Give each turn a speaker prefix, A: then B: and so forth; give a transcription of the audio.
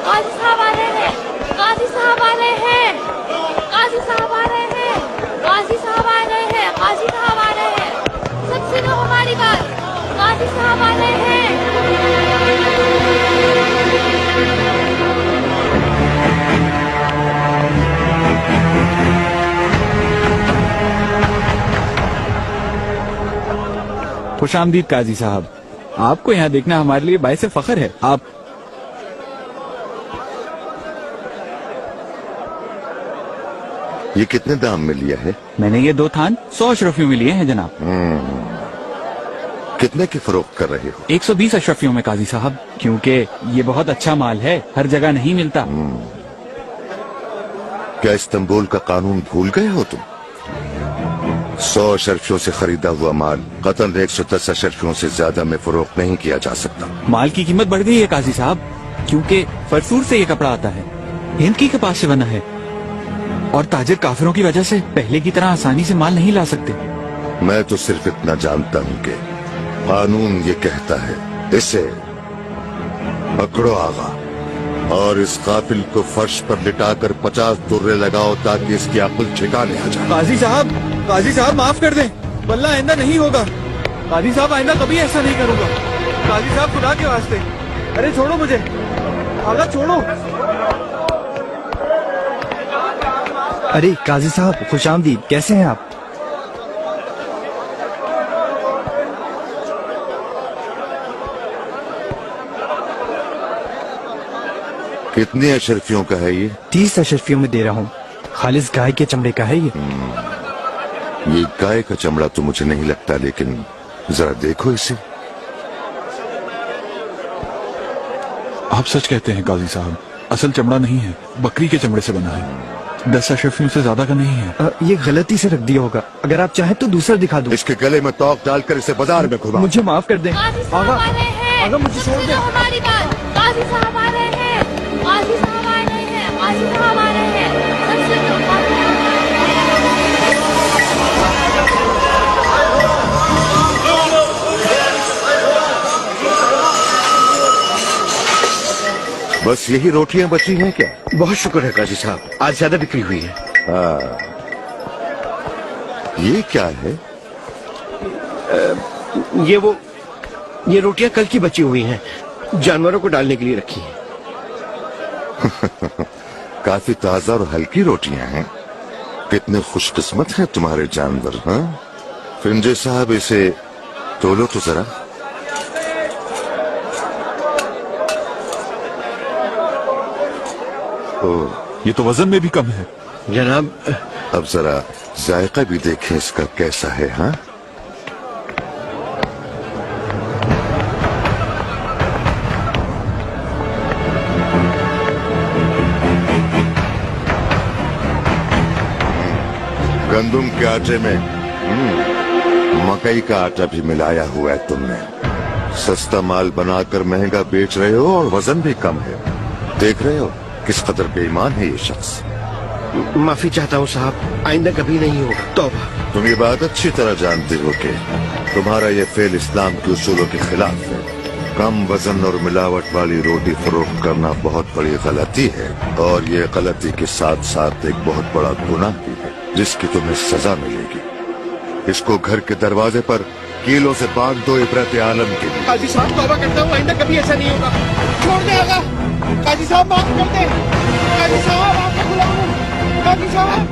A: قاضی صاحب آ رہے ہیں، قاضی صاحب آ رہے ہیں، قاضی صاحب آ رہے ہیں، قاضی صاحب آ رہے ہیں، قاضی صاحب آ رہے ہیں، سب سنو ہماری بات، قاضی صاحب آ رہے ہیں۔
B: خوش آمدید قاضی صاحب، آپ کو یہاں دیکھنا ہمارے لیے باعث فخر ہے۔ آپ
C: یہ کتنے دام میں لیا ہے؟
B: میں نے یہ 2 تھان 100 اشرفیوں میں لیے ہیں جناب۔
C: کتنے کی فروخت کر رہے ہو؟
B: 120 اشرفیوں میں قاضی صاحب، کیونکہ یہ بہت اچھا مال ہے، ہر جگہ نہیں ملتا۔
C: کیا استنبول کا قانون بھول گئے ہو تم؟ 100 اشرفیوں سے خریدا ہوا مال قطعاً 110 اشرفیوں سے زیادہ میں فروخت نہیں کیا جا سکتا۔
B: مال کی قیمت بڑھ گئی ہے قاضی صاحب، کیونکہ فرسور سے یہ کپڑا آتا ہے، ہند کی کپاس سے بنا ہے، اور تاجر کافروں کی وجہ سے پہلے کی طرح آسانی سے مال نہیں لا سکتے۔
C: میں تو صرف اتنا جانتا ہوں کہ قانون یہ کہتا ہے اسے پکڑو آغا، اور اس قاتل کو فرش پر لٹا کر 50 درے لگاؤ تاکہ اس کی عقل ٹھکانے آ جائے۔
B: قاضی صاحب معاف کر دیں، واللہ آئندہ نہیں ہوگا۔ قاضی صاحب آئندہ کبھی ایسا نہیں کروں گا۔ قاضی صاحب خدا کے واسطے، ارے چھوڑو مجھے، آغا چھوڑو۔
D: ارے قاضی صاحب خوش آمدید، کیسے ہیں آپ؟
C: کتنی اشرفیوں کا ہے یہ؟
D: 30 اشرفیوں میں دے رہا ہوں، خالص گائے کے چمڑے کا ہے یہ۔
C: یہ گائے کا چمڑا تو مجھے نہیں لگتا، لیکن ذرا دیکھو اسے۔
E: آپ سچ کہتے ہیں قاضی صاحب، اصل چمڑا نہیں ہے، بکری کے چمڑے سے بنا ہے، 10 اشرفیوں سے زیادہ کا نہیں ہے۔
D: یہ غلطی سے رکھ دیا ہوگا، اگر آپ چاہیں تو دوسرا دکھا دوں۔
C: اس کے گلے میں توق ڈال کر اسے بازار میں گھما۔
D: مجھے معاف کر دیں
A: قاضی صاحب
D: آغا،
A: آ رہے ہیں،
D: آغا مجھے چھوڑ دیں۔
A: سنو ہماری بات، قاضی صاحب آ رہے ہیں، قاضی صاحب آ رہے ہیں، قاضی صاحب آ رہے ہیں، سب سنو، قاضی صاحب آ رہے ہیں۔
C: بس یہی روٹیاں بچی ہیں کیا؟
F: بہت شکر ہے قاضی صاحب، آج زیادہ بکری ہوئی ہے۔
C: یہ کیا ہے؟
F: یہ روٹیاں کل کی بچی ہوئی ہیں، جانوروں کو ڈالنے کے لیے رکھی ہیں۔
C: کافی تازہ اور ہلکی روٹیاں ہیں۔ کتنے خوش قسمت ہیں تمہارے جانور، ہاں؟ فنجے صاحب اسے تولو تو ذرا۔
E: یہ تو وزن میں بھی کم ہے۔
F: جناب
C: اب ذرا ذائقہ بھی دیکھیں اس کا کیسا ہے، ہاں؟ گندم کے آٹے میں مکئی کا آٹا بھی ملایا ہوا ہے تم نے۔ سستا مال بنا کر مہنگا بیچ رہے ہو اور وزن بھی کم ہے۔ دیکھ رہے ہو کس قدر بے ایمان ہے یہ شخص۔
F: معافی چاہتا ہوں صاحب، آئندہ کبھی نہیں ہوگا، توبہ۔
C: تم یہ بات اچھی طرح جانتے ہو کہ تمہارا یہ فعل اسلام کے اصولوں کے خلاف ہے۔ کم وزن اور ملاوٹ والی روٹی فروخت کرنا بہت بڑی غلطی ہے، اور یہ غلطی کے ساتھ ساتھ ایک بہت بڑا گناہ بھی ہے جس کی تمہیں سزا ملے گی۔ اس کو گھر کے دروازے پر کیلوں سے باندھ دو عبرت عالم کے لیے۔
F: قاضی صاحب توبہ کرتا ہوں، آئندہ کبھی ایسا نہیں ہوگا، چھوڑ دیں آغا۔ قاضی صاحب معاف کر دیں، قاضی صاحب آپ کا غلام ہوں، قاضی صاحب۔